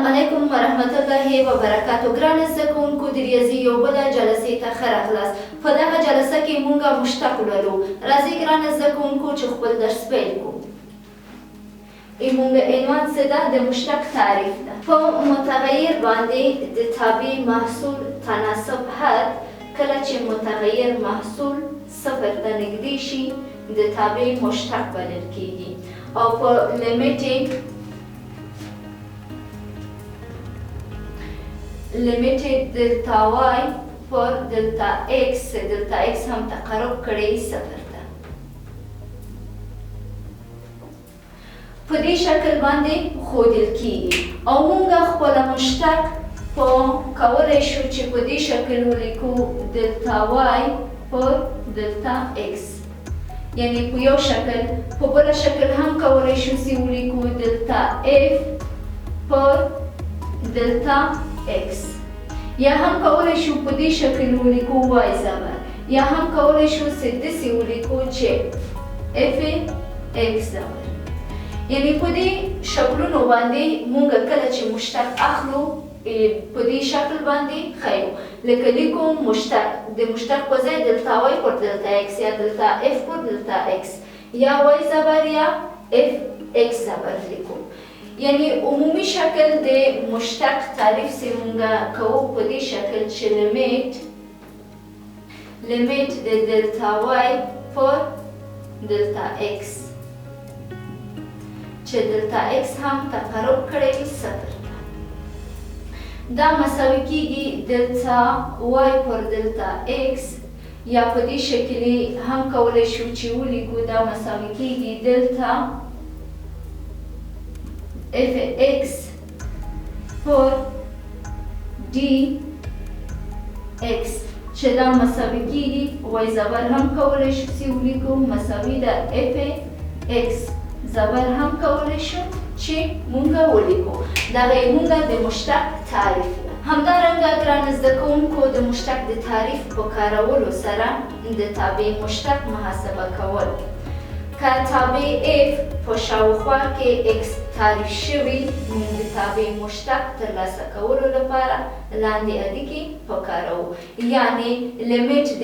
علیکم ورحمت الله وبرکاتو. ګرانو زده کوونکو د ریاضي یو بله جلسې ته ښه راغلاست. په دغه جلسه کې موږ مشتق لولو. راځئ ګرانو زده کوونکو چې خپل درس پیل کړو. موږ عنوان څه ده؟ د مشتق تعریف ده. په متغیر باندې د تابع محصول تناسب حد کله چې متغیر محصول صفر ته نږدې شي د تابع مشتق بلل کیږي او په limited delta y پر delta x هم تقرب کړی صفر ته. په دې شکل باندې ښودل کیږي او موږ خپل مشتق په کولی شو چې په دې شکل ولیکو delta y پر delta x، یعنی په یو شکل. په بل شکل هم کولی شو چې ولیکو delta f پر delta x، یا هم کولی شو په دې شکل ولیکو y زبر، یا هم کولی شو چې داسې ولیکو چې f x زبر. یعنی په دې شکلونو باندې موږ کله چې مشتق اخلو په دې شکل باندې ښیو. لکه لیکو مشتق د مشتق په ځای delta y پر delta x یا delta f پر delta x، یا y زبر یا f x زبر لیکو. یعنی عمومی شکل د مشتق تعریف سے مونږ کوو په دې شکل چې لیمیت د delta y پر delta x، چې delta x هم تقرب کړی وي صفر ته. دا مساوي کیږي delta y پر delta x، یا په دې شکل هم کولی شو چې ولیکو دا مساوي کیږي delta f x پر dx، چې دا مساوي کیږي y زبر هم کولی شو چې ولیکو مساوي د f x زبر هم کولی شو چې مونږ ولیکو. دغه مونږ د مشتق تعریف ده. همدارنګه ګرانو زده کوونکو د مشتق د تعریف په کارولو سره د تابع مشتق محاسبه کول. که تابع f په شاوخوا کې x تعریف شوي، موږ د تابع مشتق ترلاسه کولو لپاره لاندې اړیکې وکاروو. یعنې لیمیت د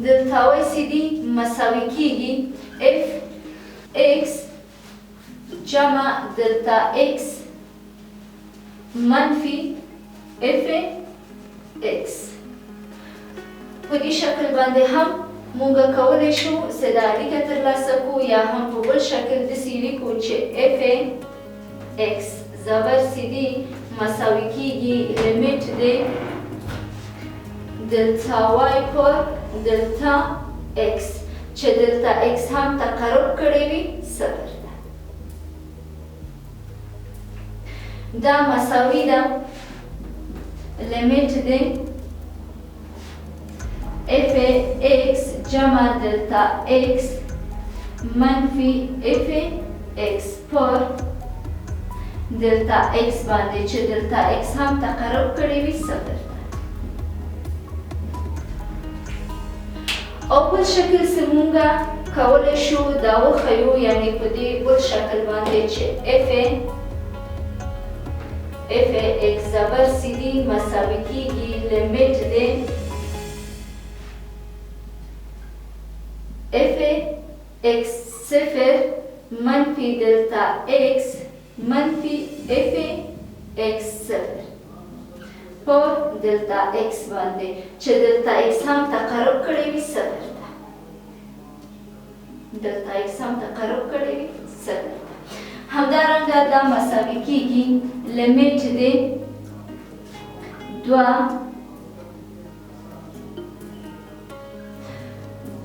delta y cd مساوي کیږي f x جمع delta x منفي f x. په دې شکل باندې هم موږ کولی شو چې دا اړیکه ترلاسه کړو، یا هم په بل شکل داسې لیکو چې f x زبر cd مساوي کیږي لیمیت د delta y پر delta x، چې delta x هم تقرب کړی وي صفر ته. دا مساوي ده لیمیت د f x جمع delta x منفي f x پر delta x باندې، چې delta x هم تقرب کړی وي صفر ته. او بل شکل چې مونږ کولی شو دا وښیو، یعنې په دې بل شکل باندې چې f x زبر cd مساوي کیږي لیمیت د f x صفر منفي delta x منفي f x صفر پر delta x باندې، چې delta x هم تقرب کړی وي صفر ته. delta x هم تقرب کړی وي صفر ته. همدارنګه دا مساوي کیږي لیمیت د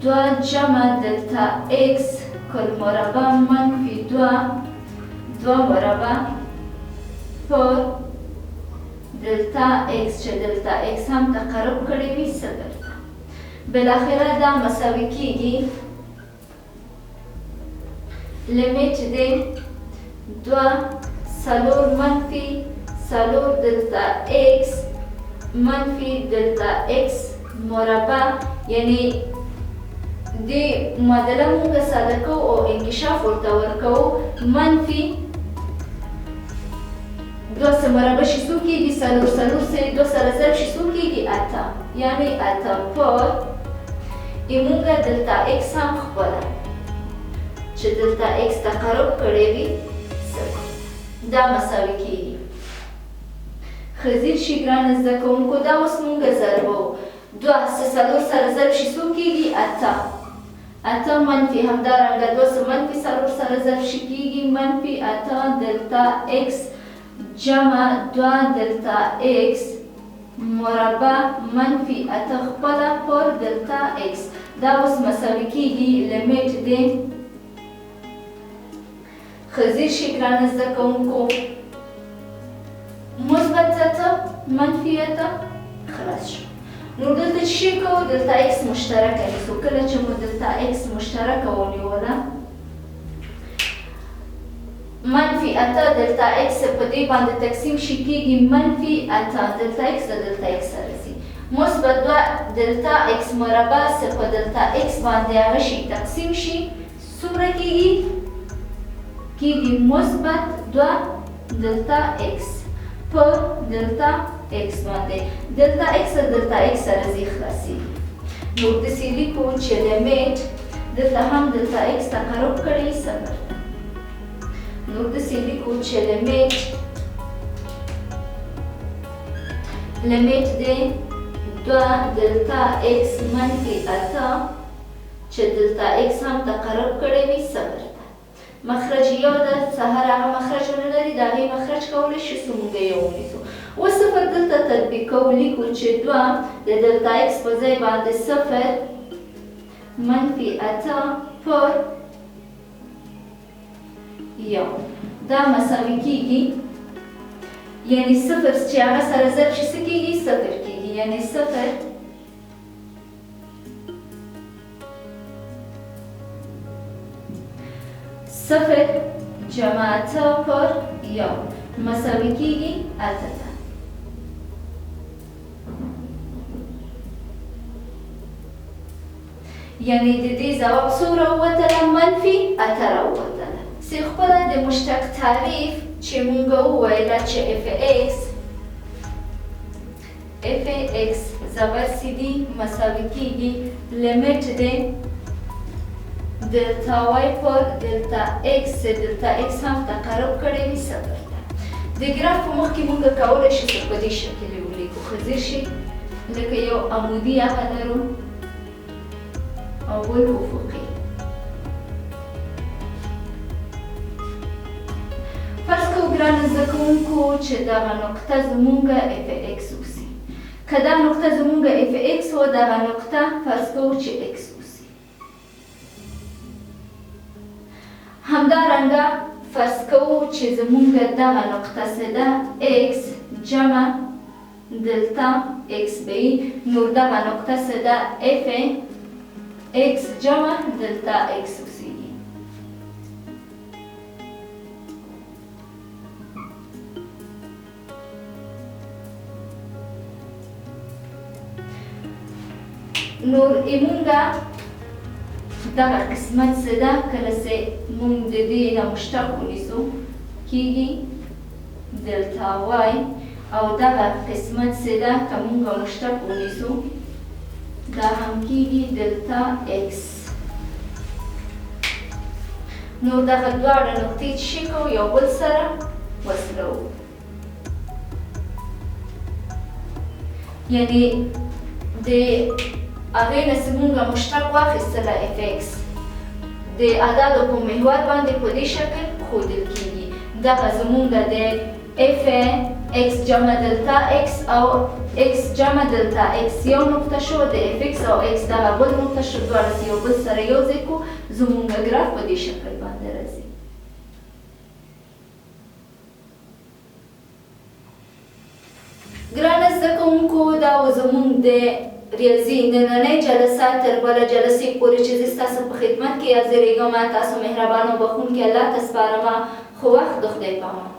دو جمع delta x کل مربع منفي دو مربع پر delta x، چې delta x هم تقرب کړی وي صفر ته. بالاخره دا مساوي کیږي لیمیت د څلور منفي څلور delta x منفي delta x مربع، یعنی د معادله موږ ساده کوو او انکشاف ورته ورکوو منفي دوه سه مربع شي څو کېږي؟ څلور. څلور سه دوه سره ضرب شي څو کېږي؟ اته. یعنې اته پر مونږ دلته اکس هم خپله چې دلته اکس تقرب کړی وي صفر. دا مساوي کېږي. ښه ځیر شي ګرانو زده کوونکو، دا اوس مونږ ضربوو. دوه سه څلور سره ضرب شي څو کېږي؟ اته. اته منفي همدارنګه دوه سه منفي څلور سره ضرب شي کېږي منفي اته دلته اکس جمع دوه دلته اکس مربع منفي اته خپله پر دلته اکس. دا اوس مساوي کېږي لیمیټ دی. ښه ځیر شي ګرانو زده کوونکو، مثبت اته منفي اته خلاص شو. نو دلته چې شی کوو دلته اکس مشترکه نیسو. کله چې مو دلته اکس مشترکه ونیوله منفي اته دلته اکس په دې باندې تقسیم شي کېږي منفي اته دلته اکس د دلته اکس سره ځي. مثبت دوه دلته اکس مربع څه په دلته اکس باندې هغه شي تقسیم شي څومره کېږي؟ کېږي مثبت دوه دلته اکس پر دلته اکس باندې. دلته اکس دلته اکس سره ځي خلاصېږي. نو داسې لیکو چې لیمیټ دلته هم دلته اکس تقرب کړی صفر. نو داسې لیکو چې لیمیټ دی دوه دلته اکس منفي اته چې دلته اکس هم تقرب کړی وي صفر ته. مخرج یو ده، څه هر هغه مخرجونه لري د هغې مخرج کولی شو څه مونږ یې ونیسو. اوس صفر دلته تطبیق کوو، لیکو چې دوه د دلته اکس په ځای باندې صفر منفي اته پر یو. دا مساوي کېږي یعنې صفر چې هغه سره ضرب شي څه کېږي؟ صفر کېږي. یعنې صفر صفر جمع اته پر یو مساوي کېږي اته ته. یعنې د دې ځواب څو راووتله؟ منفي اته راووتله. سی خپله د مشتق تعریف چې مونږ وویله چې اف اکس ضرب سی دي مساوي کېږي لیمیټ دی دلتا وای پر دلتا اکس دلتا اکس هم تقرب کړی وي صفر ته. د ګراف په مخ کې مونږ کولی شو چې په دې شکل یې ولیکو. ښه ځیر شي لکه یو عمودي هغه لرو او بل افقي. فرض کوو ګرانو زده کوونکو چې دغه نقطه زمونږ اف اکس اوسي. که دا نقطه زمونږ اف اکس و دغه نقطه فرض کوو چې اکس اوسي. همدارنګه فرض کوو چې زمونږ دغه نقطه څه ده؟ اکس جمع دلته اکس به وي. نو دغه نقطه څه ده؟ اف اکس جمع دلته اکس اوسیږي. نور مونږه دغه قسمت څه ده؟ کله چې مونږ د دې نه مشتق ونیسو کېږي دلتا وای او دغه قسمت څه ده؟ که مونږ مشتق ونیسو دا هم کېږي دلتا اکس. نو دغه دواړه نقطې چې شي کوو یو بل سره وصلوو. یعنې د هغې نه چې مونږ مشتق واخیستله اف اکس د اعدادو په محور باندې په دې شکل ښودل کېږي. دغه زمونږ د اف اکس جمع دلتا اکس او اکس جمع دلتا اکس یو نقطه شو، د اف اکس او اکس دغه بل نقطه شو، دواړه چې یو بل سره یو ځای کړو زمونږ ګراف په دې شکل باندې راځي. ګرانو زده کوونکو دا و زمونږ د ریاضي نننۍ جلسه تر بله جلسې پورې چې زه ستاسو په خدمت کې حاضرېږم. تاسو مهربان او بخښونکي الله ته سپارم. ښه وخت د خدای په امان.